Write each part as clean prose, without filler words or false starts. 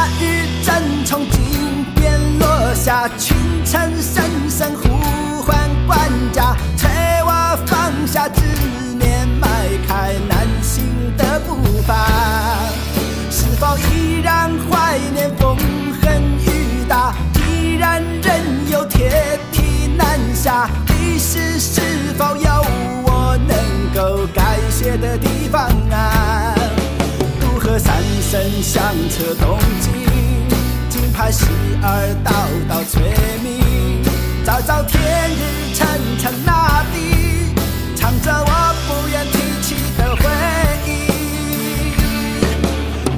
大雨正从金边落下，群臣声声呼唤官家，催我放下执念，迈开南行的步伐。是否依然怀念风横雨大，依然仍有铁蹄南下？历史是否有我能够改写的地方啊？渡河三声响彻东京，金牌12道道催鸣，昭昭天日沉沉那地，唱着我不愿提起的回忆。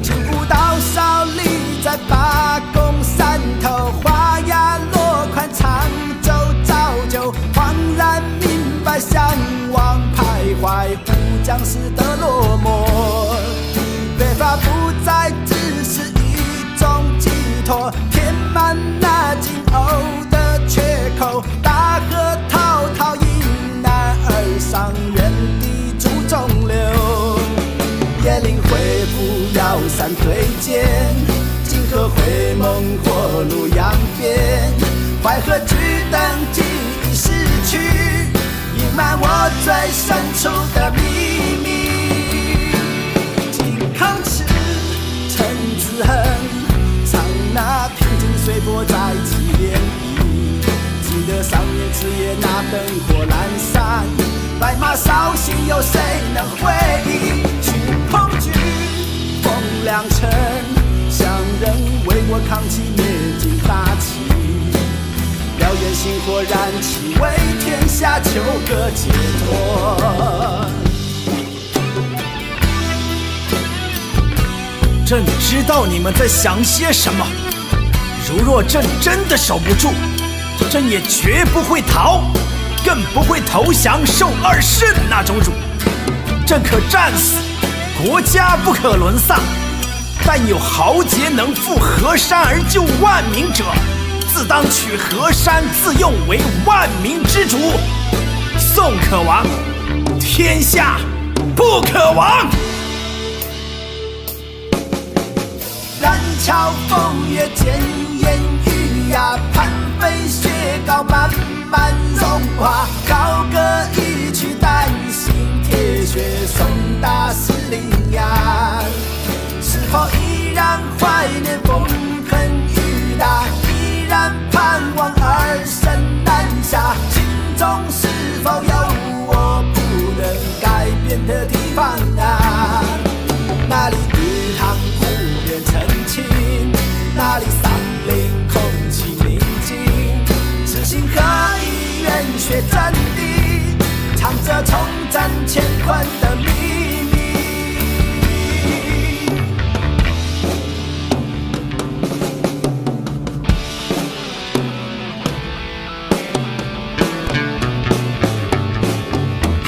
金吾道少立在八公山头，花压落款长洲造就，恍然明白向往徘徊不将士的落寞。北伐不再只是一种寄托，填满那金瓯的缺口，大河滔滔迎难而上，原地逐中流。椰林恢复遥山对剑，金河回眸火炉扬鞭，淮河巨灯记忆逝去，隐瞒我最深处的秘密。靖康耻，陈子恒，唱那平静随波再起涟漪。记得上面之夜那灯火阑珊，白马烧心有谁能回忆？去碰举，风凉尘，乡人为我扛起灭尽大旗，燎原星火燃起，为天下求个解脱。朕知道你们在想些什么，如若朕真的守不住，朕也绝不会逃，更不会投降受2世那种辱。朕可战死，国家不可沦丧，但有豪杰能赴河山而救万民者，自当取河山自用为万民之主。宋可亡，天下不可亡。燃桥风月渐烟雨呀，攀飞雪糕慢慢融化，高歌一曲丹心铁血送达士林呀。是否依然怀念风横雨大，依然盼望2生南下？心中是否有我不能改变的地方啊？那里鱼塘湖边澄清，那里山林空气宁静，痴心可以远雪阵地，唱着重振乾坤的秘密。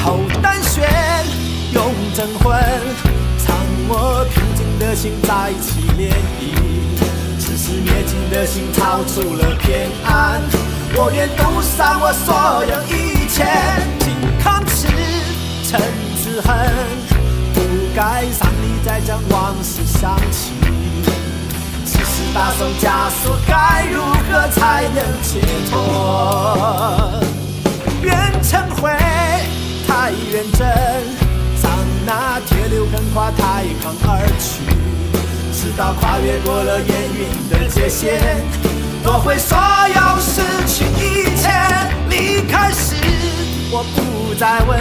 后丹旋，用真魂，唱我平静的心再起涟漪，只是灭尽的心超出了偏安。我愿赌上我所有一切，靖康耻，陈子恒，不该伤你再将往事想起。此时大宋枷锁该如何才能解脱？元成会，太原镇，上那铁流横跨太康而去，直到跨越过了烟云的界限，夺回所有，失去一切。离开时我不再问，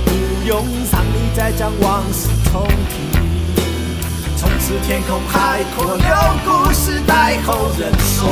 不用伤你再将往事重提。从此天空海阔，留故事待后人说。